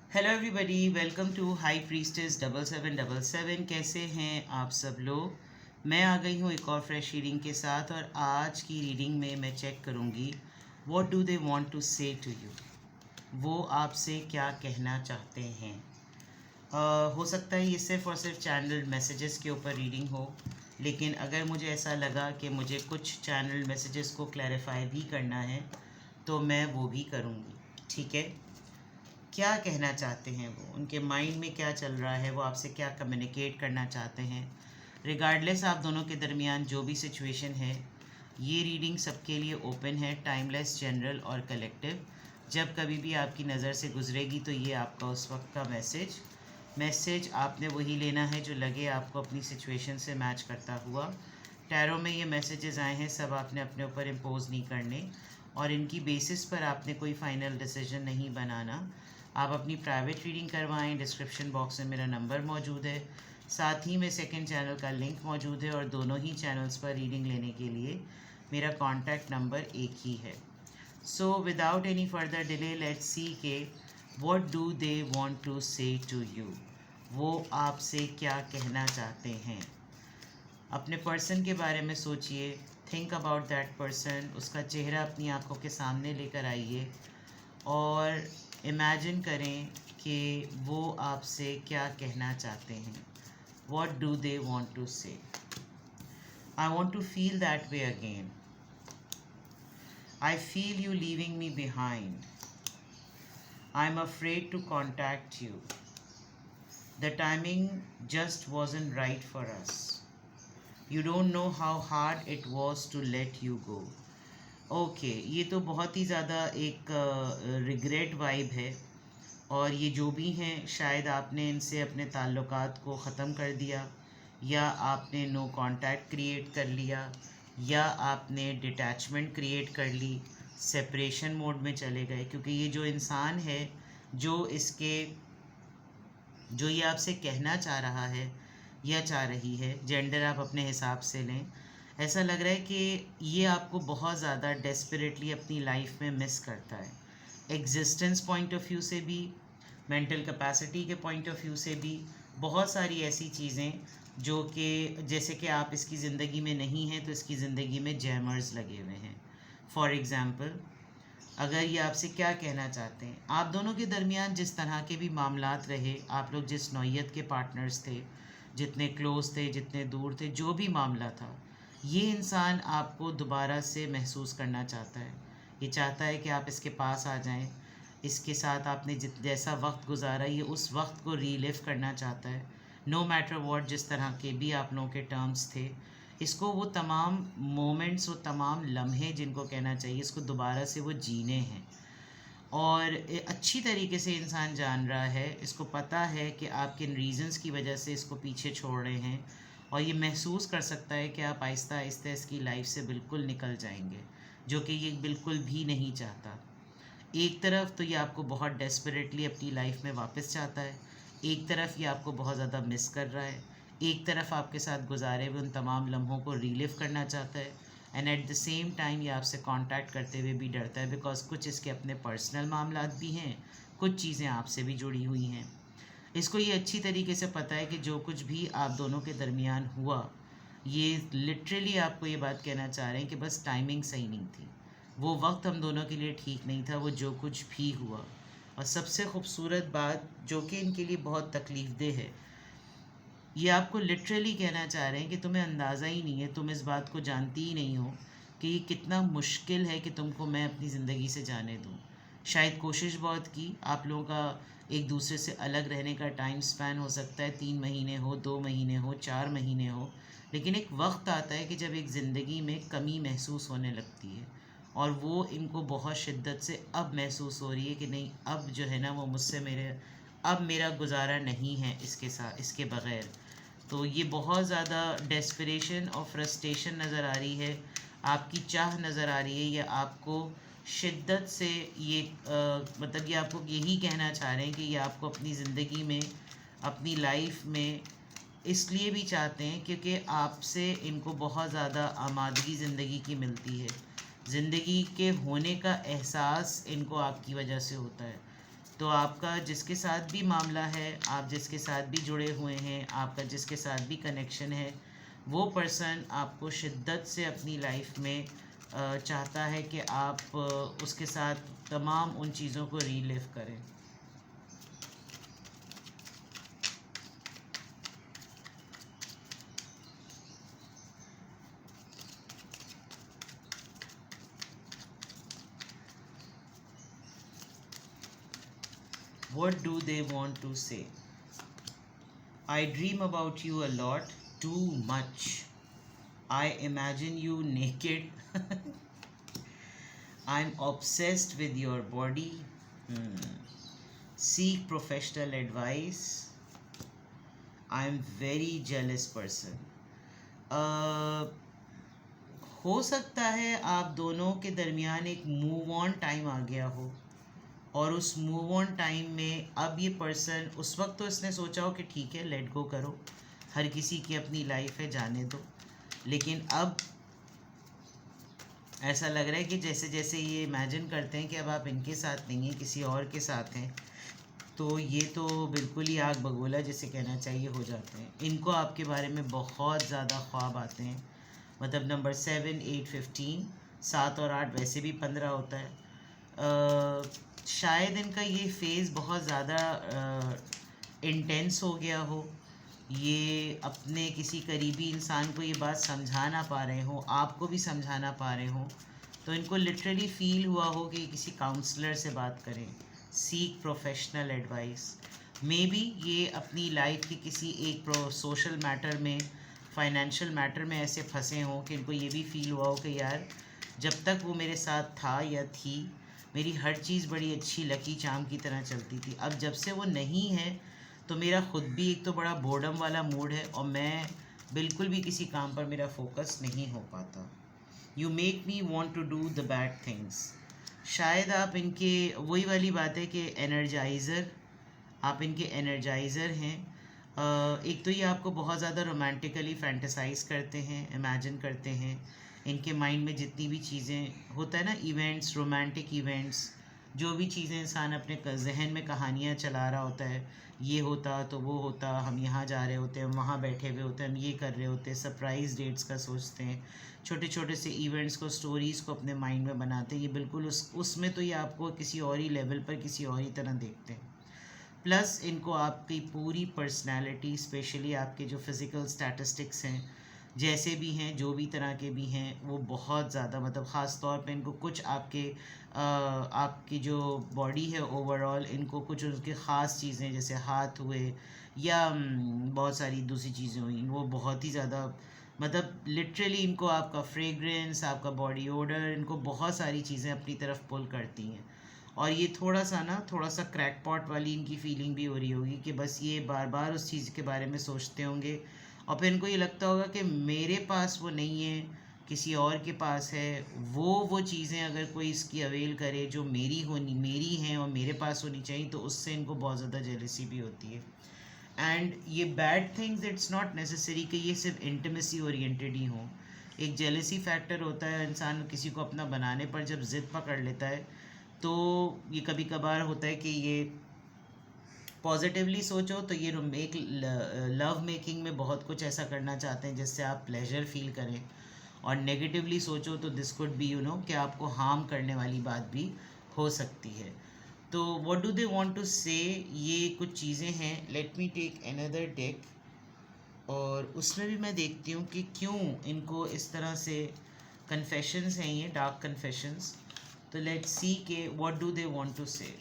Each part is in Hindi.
Hello everybody, welcome to high priestess 7777। कैसे हैं आप सब लोग। मैं आ गई हूँ एक और फ्रेश रीडिंग के साथ, और आज की रीडिंग में मैं चेक करूँगी what do they want to say to you. वो आपसे क्या कहना चाहते हैं। हो सकता है ये सिर्फ और सिर्फ चैनल मैसेजेस के ऊपर रीडिंग हो, लेकिन अगर मुझे ऐसा लगा कि मुझे कुछ चैनल मैसेजेस को क्लैरिफाई भी करना है तो मैं वो भी करूँगी। ठीक है, क्या कहना चाहते हैं वो, उनके माइंड में क्या चल रहा है, वो आपसे क्या कम्युनिकेट करना चाहते हैं। रिगार्डलेस आप दोनों के दरमियान जो भी सिचुएशन है, ये रीडिंग सबके लिए ओपन है, टाइमलेस, जनरल और कलेक्टिव। जब कभी भी आपकी नज़र से गुजरेगी तो ये आपका उस वक्त का मैसेज आपने वही लेना है जो लगे आपको अपनी सिचुएशन से मैच करता हुआ। टैरो में ये मैसेजेस आए हैं, सब आपने अपने ऊपर इम्पोज नहीं करने, और इनकी बेसिस पर आपने कोई फाइनल डिसीजन नहीं बनाना। आप अपनी प्राइवेट रीडिंग करवाएं। डिस्क्रिप्शन बॉक्स में मेरा नंबर मौजूद है, साथ ही में सेकंड चैनल का लिंक मौजूद है, और दोनों ही चैनल्स पर रीडिंग लेने के लिए मेरा कॉन्टैक्ट नंबर एक ही है। So without any further delay let's see के what do they want to say to you. वो आपसे क्या कहना चाहते हैं। अपने पर्सन के बारे में सोचिए, थिंक अबाउट दैट पर्सन, उसका चेहरा अपनी आंखों के सामने लेकर आइए और इमेजिन करें कि वो आपसे क्या कहना चाहते हैं। What do they want to से। I want to feel that way again. I feel you leaving me behind. I am afraid to contact you. The timing just wasn't right for us. You don't know how hard it was to let you go. Okay, ये तो बहुत ही ज़्यादा एक रिग्रेट वाइब है, और ये जो भी हैं शायद आपने इनसे अपने ताल्लुकात को ख़त्म कर दिया, या आपने नो कांटेक्ट क्रिएट कर लिया, या आपने डिटैचमेंट क्रिएट कर ली, सेपरेशन मोड में चले गए। क्योंकि ये जो इंसान है, जो ये आपसे कहना चाह रहा है या चाह रही है, जेंडर आप अपने हिसाब से लें, ऐसा लग रहा है कि ये आपको बहुत ज़्यादा डेस्परेटली अपनी लाइफ में मिस करता है। एग्जिस्टेंस पॉइंट ऑफ व्यू से भी, मेंटल कैपेसिटी के पॉइंट ऑफ व्यू से भी, बहुत सारी ऐसी चीज़ें जो कि जैसे कि आप इसकी ज़िंदगी में नहीं हैं तो इसकी ज़िंदगी में जैमर्स लगे हुए हैं। फॉर एग्ज़ाम्पल, अगर ये आपसे क्या कहना चाहते हैं, आप दोनों के दरमियान जिस तरह के भी मामलात रहे, आप लोग जिस नौइयत के पार्टनर्स थे, जितने क्लोज थे, जितने दूर थे, जो भी मामला था, ये इंसान आपको दोबारा से महसूस करना चाहता है। ये चाहता है कि आप इसके पास आ जाएं, इसके साथ आपने जैसा वक्त गुजारा, ये उस वक्त को रीलिव करना चाहता है। नो मैटर वॉट, जिस तरह के भी आप लोगों के टर्म्स थे, इसको वो तमाम मोमेंट्स, वो तमाम लम्हे जिनको कहना चाहिए, इसको दोबारा से वो जीने हैं। और अच्छी तरीके से इंसान जान रहा है, इसको पता है कि आप किन रीज़न्स की वजह से इसको पीछे छोड़ रहे हैं, और ये महसूस कर सकता है कि आप आहिस्ता आहिस्ता इसकी लाइफ से बिल्कुल निकल जाएंगे, जो कि ये बिल्कुल भी नहीं चाहता। एक तरफ तो ये आपको बहुत डेस्परेटली अपनी लाइफ में वापस चाहता है, एक तरफ ये आपको बहुत ज़्यादा मिस कर रहा है, एक तरफ आपके साथ गुजारे हुए उन तमाम लम्हों को रीलिव करना चाहता है, and at the same time ये आपसे कांटेक्ट करते हुए भी डरता है, बिकॉज कुछ इसके अपने पर्सनल मामलात भी हैं, कुछ चीज़ें आपसे भी जुड़ी हुई हैं। इसको ये अच्छी तरीके से पता है कि जो कुछ भी आप दोनों के दरमियान हुआ, ये लिटरली आपको ये बात कहना चाह रहे हैं कि बस टाइमिंग सही नहीं थी, वो वक्त हम दोनों के लिए ठीक नहीं था, वो जो कुछ भी हुआ। और सबसे ख़ूबसूरत बात जो कि इनके लिए बहुत तकलीफ़देह है, ये आपको लिटरली कहना चाह रहे हैं कि तुम्हें अंदाज़ा ही नहीं है, तुम इस बात को जानती ही नहीं हो कि ये कितना मुश्किल है कि तुमको मैं अपनी ज़िंदगी से जाने दूँ। शायद कोशिश बहुत की, आप लोगों का एक दूसरे से अलग रहने का टाइम स्पैन हो सकता है 3 महीने हो, 2 महीने हो, 4 महीने हो, लेकिन एक वक्त आता है कि जब एक ज़िंदगी में कमी महसूस होने लगती है, और वो इनको बहुत शिद्दत से अब महसूस हो रही है कि नहीं, अब जो है ना वो मुझसे अब मेरा गुजारा नहीं है इसके साथ, इसके बग़ैर। तो ये बहुत ज़्यादा डेस्परेशन और फ्रस्ट्रेशन नज़र आ रही है, आपकी चाह नज़र आ रही है, या आपको शिद्दत से ये मतलब ये आपको यही कहना चाह रहे हैं कि ये आपको अपनी ज़िंदगी में, अपनी लाइफ में इसलिए भी चाहते हैं क्योंकि आपसे इनको बहुत ज़्यादा आमादगी ज़िंदगी की मिलती है, ज़िंदगी के होने का एहसास इनको आपकी वजह से होता है। तो आपका जिसके साथ भी मामला है, आप जिसके साथ भी जुड़े हुए हैं, आपका जिसके साथ भी कनेक्शन है, वो पर्सन आपको शिद्दत से अपनी लाइफ में चाहता है कि आप उसके साथ तमाम उन चीज़ों को रीलिव करें। What do they want to say? I dream about you a lot, too much. I imagine you naked. I'm obsessed with your body. Seek professional advice. I'm very jealous person. हो सकता है आप दोनों के दरमियान एक मूव ऑन टाइम आ गया हो, और उस मूव ऑन टाइम में अब ये पर्सन, उस वक्त तो इसने सोचा हो कि ठीक है लेट गो करो, हर किसी की अपनी लाइफ है, जाने दो, लेकिन अब ऐसा लग रहा है कि जैसे जैसे ये इमेजिन करते हैं कि अब आप इनके साथ नहीं हैं, किसी और के साथ हैं, तो ये तो बिल्कुल ही आग बगोला जिसे कहना चाहिए हो जाते हैं। इनको आपके बारे में बहुत ज़्यादा ख्वाब आते हैं, मतलब नंबर 7, 8, 15, 7 और 8 वैसे भी 15 होता है। शायद इनका ये फेज़ बहुत ज़्यादा इंटेंस हो गया हो, ये अपने किसी करीबी इंसान को ये बात समझा ना पा रहे हो, आपको भी समझा ना पा रहे हो, तो इनको लिटरली फील हुआ हो कि किसी काउंसलर से बात करें। Seek professional advice. May be ये अपनी लाइफ के किसी एक सोशल मैटर में, फाइनेंशियल मैटर में ऐसे फंसे हों कि इनको ये भी फील हुआ हो कि यार जब तक वो मेरे साथ था या थी, मेरी हर चीज़ बड़ी अच्छी लकी चार्म की तरह चलती थी, अब जब से वो नहीं है तो मेरा ख़ुद भी एक तो बड़ा बोर्डम वाला मूड है, और मैं बिल्कुल भी किसी काम पर मेरा फोकस नहीं हो पाता। You make me want to do the bad things. शायद आप इनके, वही वाली बात है कि एनर्जाइज़र, आप इनके एनर्जाइज़र हैं। एक तो ये आपको बहुत ज़्यादा रोमांटिकली फैंटेसाइज करते हैं, इमेजिन करते हैं, इनके माइंड में जितनी भी चीज़ें होता है ना, इवेंट्स, रोमांटिक इवेंट्स, जो भी चीज़ें इंसान अपने जहन में कहानियाँ चला रहा होता है, ये होता तो वो होता, हम यहाँ जा रहे होते हैं, वहाँ बैठे हुए होते हैं, हम ये कर रहे होते हैं, सरप्राइज़ डेट्स का सोचते हैं, छोटे छोटे से इवेंट्स को, स्टोरीज़ को अपने माइंड में बनाते हैं। ये बिल्कुल उसमें तो ये आपको किसी और ही लेवल पर, किसी और ही तरह देखते हैं। प्लस इनको आपकी पूरी पर्सनैलिटी, स्पेशली आपके जो फिज़िकल स्टैटिस्टिक्स हैं, जैसे भी हैं, जो भी तरह के भी हैं, वो बहुत ज़्यादा, मतलब ख़ास तौर पे इनको कुछ आपकी जो बॉडी है ओवरऑल, इनको कुछ उनके ख़ास चीज़ें जैसे हाथ हुए या बहुत सारी दूसरी चीज़ें हुई, वो बहुत ही ज़्यादा, मतलब लिटरली इनको आपका फ्रेग्रेंस, आपका बॉडी ओडर, इनको बहुत सारी चीज़ें अपनी तरफ पुल करती हैं। और ये थोड़ा सा क्रैकपॉट वाली इनकी फीलिंग भी हो रही होगी कि बस ये बार बार उस चीज़ के बारे में सोचते होंगे, और फिर इनको ये लगता होगा कि मेरे पास वो नहीं है, किसी और के पास है, वो चीज़ें अगर कोई इसकी अवेल करे जो मेरी हैं और मेरे पास होनी चाहिए, तो उससे इनको बहुत ज़्यादा जेलसी भी होती है। एंड ये bad things, it's not necessary कि ये सिर्फ इंटीमेसी ओरिएंटेड ही हो। एक जेलसी फैक्टर होता है, इंसान किसी को अपना बनाने पर जब ज़िद पकड़ लेता है, तो ये कभी कभार होता है कि ये पॉजिटिवली सोचो तो ये लव मेकिंग में बहुत कुछ ऐसा करना चाहते हैं जिससे आप प्लेजर फील करें, और नेगेटिवली सोचो तो दिस कुड बी कि आपको हार्म करने वाली बात भी हो सकती है। तो what do they want to say, ये कुछ चीज़ें हैं। Let me take another deck, और उसमें भी मैं देखती हूँ कि क्यों इनको इस तरह से कन्फेशंस हैं, ये डार्क कन्फेशंस। तो लेट्स सी के what do they want to say.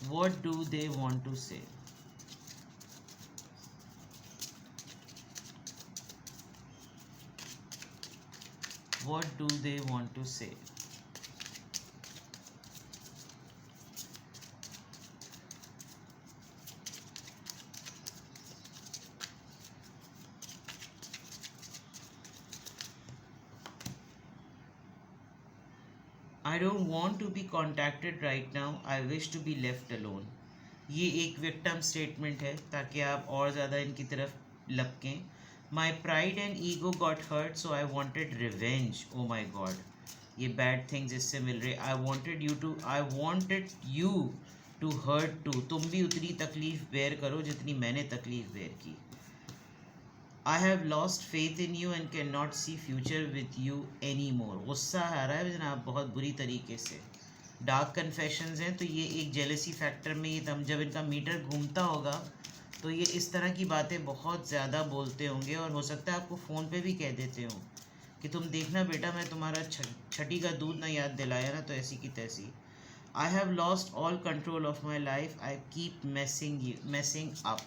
What do they want to say? What do they want to say? I don't want to be contacted right now. I wish to be left alone. ये एक विक्टिम स्टेटमेंट है ताकि आप और ज़्यादा इनकी तरफ लपकें। My pride and ego got hurt, so I wanted revenge. Oh my God. ये बैड थिंग्स इससे मिल रहे। I wanted you to hurt too, तुम भी उतनी तकलीफ़ बेयर करो जितनी मैंने तकलीफ़ बेयर की। I have lost faith in you and can not see future with you any more. गुस्सा आ रहा है जनाब बहुत बुरी तरीके से। डार्क कन्फेशंस हैं, तो ये एक जेलसी फैक्टर में ये तम जब इनका मीटर घूमता होगा तो ये इस तरह की बातें बहुत ज़्यादा बोलते होंगे, और हो सकता है आपको फ़ोन पे भी कह देते हों कि तुम देखना बेटा, मैं तुम्हारा छठी का दूध ना याद दिलाया ना तो ऐसी की तैसी। आई have lost all control of my life, I keep मैसिंग up.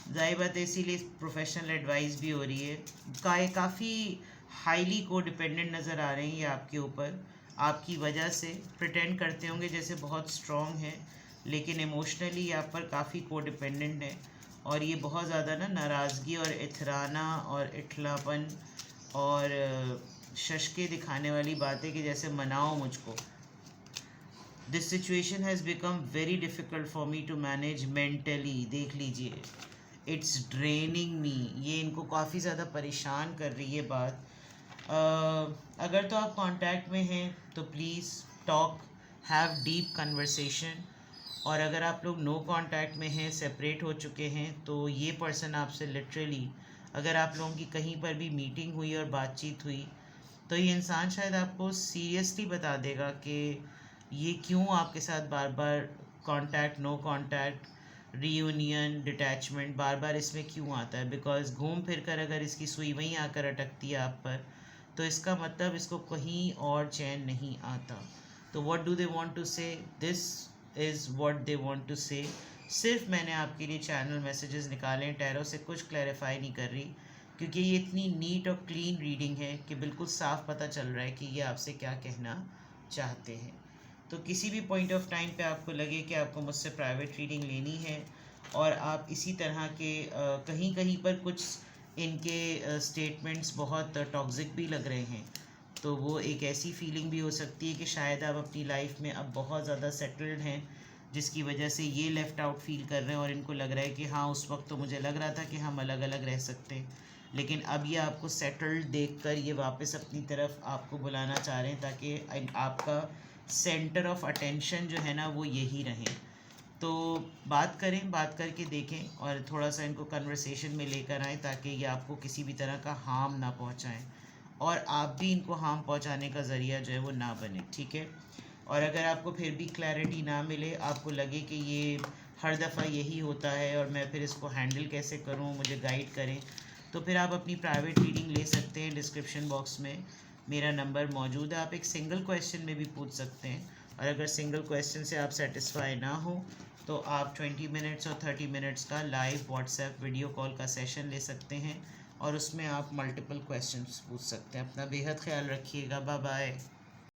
ज़ाहिर बात है, इसीलिए प्रोफेशनल एडवाइस भी हो रही है। काफ़ी हाईली को डिपेंडेंट नज़र आ रही है आपके ऊपर, आपकी वजह से। प्रिटेंड करते होंगे जैसे बहुत स्ट्रॉन्ग है, लेकिन इमोशनली आप पर काफ़ी को डिपेंडेंट है। और ये बहुत ज़्यादा ना नाराज़गी और इथराना और इठलापन और शशके दिखाने वाली बातें कि जैसे मनाओ मुझको। This situation has become very difficult for me to manage mentally. देख लीजिए, इट्स ड्रेनिंग मी, ये इनको काफ़ी ज़्यादा परेशान कर रही है बात। अगर तो आप कांटेक्ट में हैं तो please talk, have deep conversation. और अगर आप लोग नो कांटेक्ट में हैं, सेपरेट हो चुके हैं, तो ये पर्सन आपसे लिटरली, अगर आप लोगों की कहीं पर भी मीटिंग हुई और बातचीत हुई, तो ये इंसान शायद आपको सीरियसली बता देगा कि ये क्यों आपके साथ बार बार contact, no contact, reunion, detachment बार बार इसमें क्यों आता है। बिकॉज घूम फिर कर अगर इसकी सुई वहीं आकर अटकती है आप पर, तो इसका मतलब इसको कहीं और चैन नहीं आता। तो what do they want to से, this is what they want to से। सिर्फ मैंने आपके लिए चैनल मैसेजेस निकाले हैं, टैरो से कुछ क्लैरिफाई नहीं कर रही, क्योंकि ये इतनी नीट और क्लीन रीडिंग है कि बिल्कुल साफ पता चल रहा है कि ये आपसे क्या कहना चाहते हैं। तो किसी भी पॉइंट ऑफ टाइम पे आपको लगे कि आपको मुझसे प्राइवेट रीडिंग लेनी है, और आप इसी तरह के कहीं कहीं पर कुछ इनके स्टेटमेंट्स बहुत टॉक्सिक भी लग रहे हैं, तो वो एक ऐसी फीलिंग भी हो सकती है कि शायद आप अपनी लाइफ में अब बहुत ज़्यादा सेटल्ड हैं, जिसकी वजह से ये लेफ़्ट आउट फील कर रहे हैं, और इनको लग रहा है कि हाँ, उस वक्त तो मुझे लग रहा था कि हम अलग अलग रह सकते हैं, लेकिन अब ये आपको सेटल्ड देखकर ये वापस अपनी तरफ आपको बुलाना चाह रहे हैं, ताकि आपका सेंटर ऑफ अटेंशन जो है ना वो यही रहे। तो बात करें, बात करके देखें, और थोड़ा सा इनको कन्वर्सेशन में लेकर आएँ, ताकि ये आपको किसी भी तरह का हार्म ना पहुँचाएँ, और आप भी इनको हार्म पहुँचाने का ज़रिया जो है वो ना बने, ठीक है। और अगर आपको फिर भी क्लैरिटी ना मिले, आपको लगे कि ये हर दफ़ा यही होता है और मैं फिर इसको हैंडल कैसे करूँ, मुझे गाइड करें, तो फिर आप अपनी प्राइवेट रीडिंग ले सकते हैं। डिस्क्रिप्शन बॉक्स में मेरा नंबर मौजूद है, आप एक सिंगल क्वेश्चन में भी पूछ सकते हैं, और अगर सिंगल क्वेश्चन से आप सेटिस्फाई ना हो तो आप 20 मिनट्स और 30 मिनट्स का लाइव व्हाट्सएप वीडियो कॉल का सेशन ले सकते हैं, और उसमें आप मल्टीपल क्वेश्चंस पूछ सकते हैं। अपना बेहद ख्याल रखिएगा, बाय बाय।